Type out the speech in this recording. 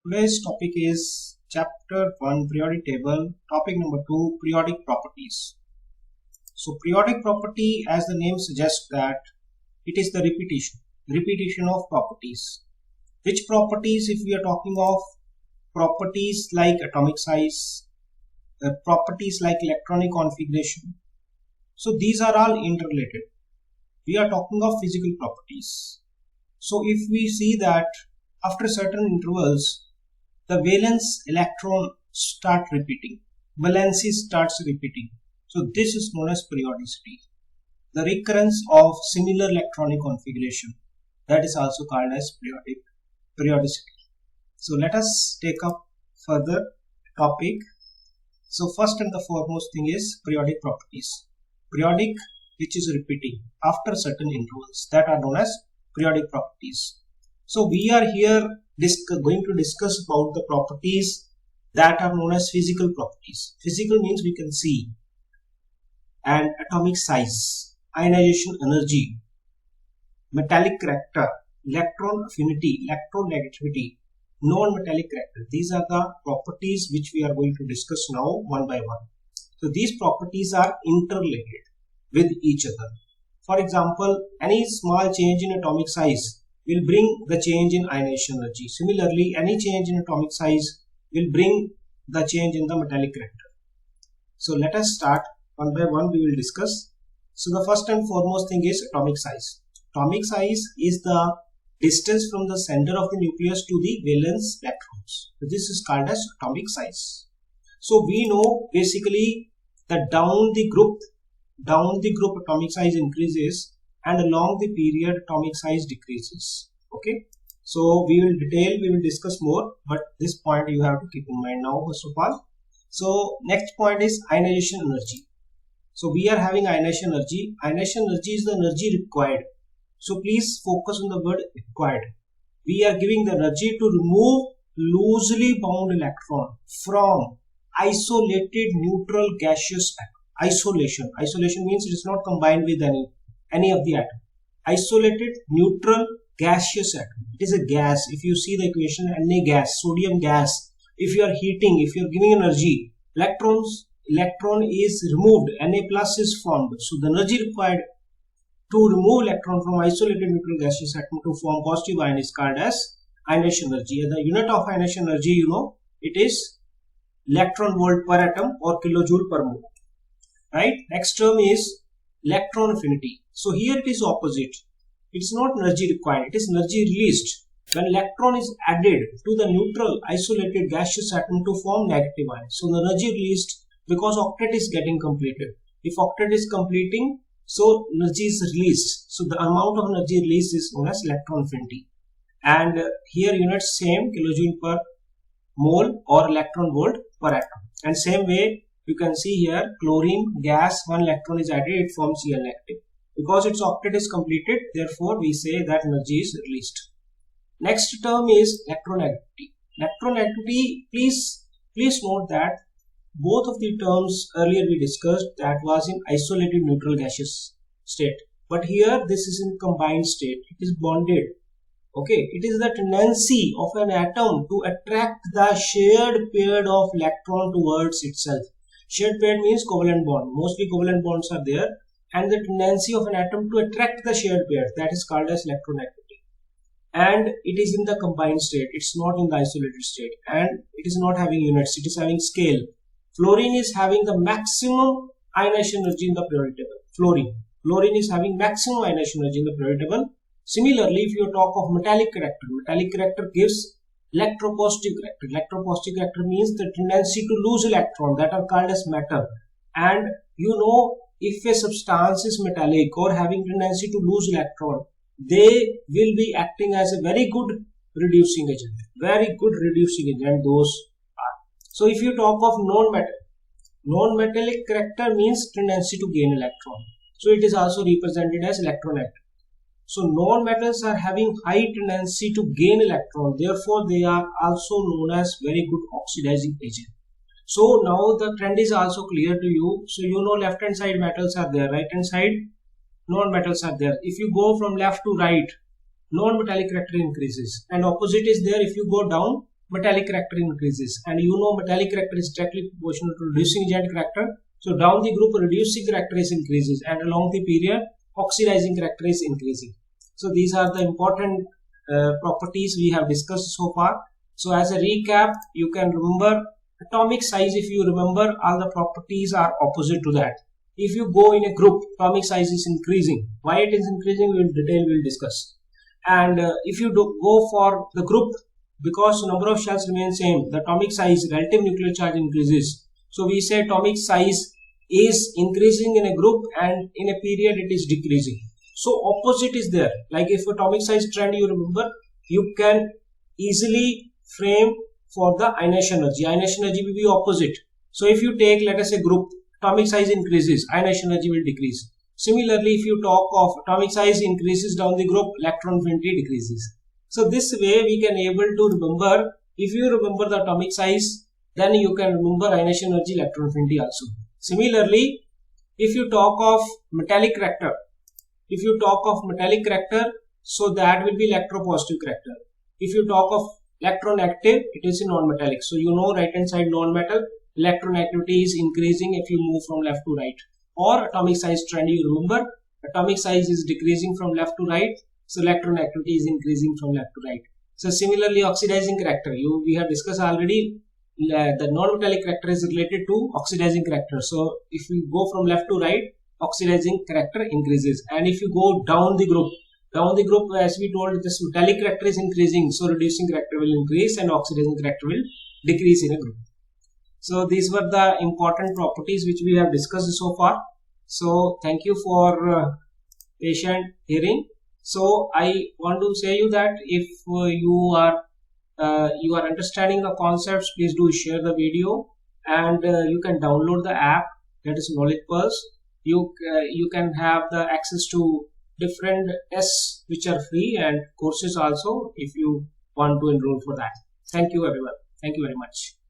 Today's topic is Chapter 1 Periodic Table, Topic number 2 Periodic Properties. So periodic property, as the name suggests, that it is the repetition of properties. Which properties? If we are talking of properties like atomic size, properties like electronic configuration, so these are all interrelated. We are talking of physical properties. So if we see that after certain intervals, the valence electron start repeating, valency starts repeating. So this is known as periodicity. The recurrence of similar electronic configuration, that is also called as periodicity. So let us take up further topic. So first and the foremost thing is periodic properties. Periodic, which is repeating after certain intervals, that are known as periodic properties. So we are here going to discuss about the properties that are known as physical properties. Physical means we can see, and atomic size, ionization energy, metallic character, electron affinity, electronegativity, non-metallic character. These are the properties which we are going to discuss now one by one. So these properties are interrelated with each other. For example, any small change in atomic size will bring the change in ionization energy. Similarly, any change in atomic size will bring the change in the metallic character. So let us start one by one. We will discuss. So the first and foremost thing is atomic size. Atomic size is the distance from the center of the nucleus to the valence electrons. So this is called as atomic size. So we know basically that down the group atomic size increases, and along the period atomic size decreases. Okay, so we will discuss more, but this point you have to keep in mind now first of all. So next point is ionization energy. So we are having ionization energy. Ionization energy is the energy required. So please focus on the word required. We are giving the energy to remove loosely bound electron from isolated neutral gaseous atom. Isolation means it is not combined with any of the atom. Isolated neutral gaseous atom. It is a gas. If you see the equation, Na gas, sodium gas, if you are heating, if you are giving energy, electron is removed, Na plus is formed. So the energy required to remove electron from isolated neutral gaseous atom to form positive ion is called as ionization energy. The unit of ionization energy, you know, it is electron volt per atom or kilojoule per mole. Right? Next term is electron affinity. So here it is opposite. It's not energy required, it is energy released when electron is added to the neutral isolated gaseous atom to form negative ion. So the energy released because octet is getting completed. If octet is completing, so energy is released. So the amount of energy released is known as electron affinity. And here units same, kilojoule per mole or electron volt per atom. And same way, you can see here chlorine gas, one electron is added, it forms Cl negative. Because its octet is completed, therefore we say that energy is released. Next term is electronegativity. Electronegativity, please note that both of the terms earlier we discussed, that was in isolated neutral gaseous state. But here this is in combined state, it is bonded. Okay, it is the tendency of an atom to attract the shared pair of electron towards itself. Shared pair means covalent bond. Mostly covalent bonds are there, and the tendency of an atom to attract the shared pair, that is called as electronegativity. And it is in the combined state. It's not in the isolated state, and it is not having units. It is having scale. Fluorine is having the maximum ionization energy in the periodic table. Fluorine is having maximum ionization energy in the periodic table. Similarly, if you talk of metallic character gives electropositive character. Electropositive character means the tendency to lose electron, that are called as matter. And you know, if a substance is metallic or having tendency to lose electron, they will be acting as a very good reducing agent. Those are. So if you talk of non-metallic character means tendency to gain electron. So it is also represented as electronegativity. So non-metals are having high tendency to gain electron, therefore they are also known as very good oxidizing agent. So now the trend is also clear to you. So you know left hand side metals are there, right hand side non-metals are there. If you go from left to right, non-metallic character increases, and opposite is there. If you go down, metallic character increases, and you know metallic character is directly proportional to reducing agent character. So down the group reducing character is increases, and along the period oxidizing character is increasing. So these are the important properties we have discussed so far. So as a recap, you can remember atomic size. If you remember, all the properties are opposite to that. If you go in a group, atomic size is increasing. Why it is increasing, in detail we'll discuss. And if you go for the group, because number of shells remain same, the atomic size, relative nuclear charge increases. So we say atomic size is increasing in a group, and in a period it is decreasing. So opposite is there. Like if atomic size trend you remember, you can easily frame for the ionization energy. Ionization energy will be opposite. So if you take, let us say, group, atomic size increases, ionization energy will decrease. Similarly, if you talk of atomic size increases down the group, electron affinity decreases. So this way we can able to remember. If you remember the atomic size, then you can remember ionization energy, electron affinity also. Similarly, if you talk of metallic character, so that will be electropositive character. If you talk of electronegative, it is a non-metallic. So you know, right hand side non-metal, electronegativity is increasing if you move from left to right. Or atomic size trend, you remember, atomic size is decreasing from left to right, so electronegativity is increasing from left to right. So similarly, oxidizing character, we have discussed already. The non-metallic character is related to oxidizing character. So if you go from left to right, oxidizing character increases. And if you go down the group, as we told, this metallic character is increasing, so reducing character will increase and oxidizing character will decrease in a group. So these were the important properties which we have discussed so far. So thank you for patient hearing. So I want to say you that if you are understanding the concepts, please do share the video, and you can download the app, that is Knowledge Pulse. You can have the access to different tests which are free, and courses also if you want to enroll for that. Thank you everyone. Thank you very much.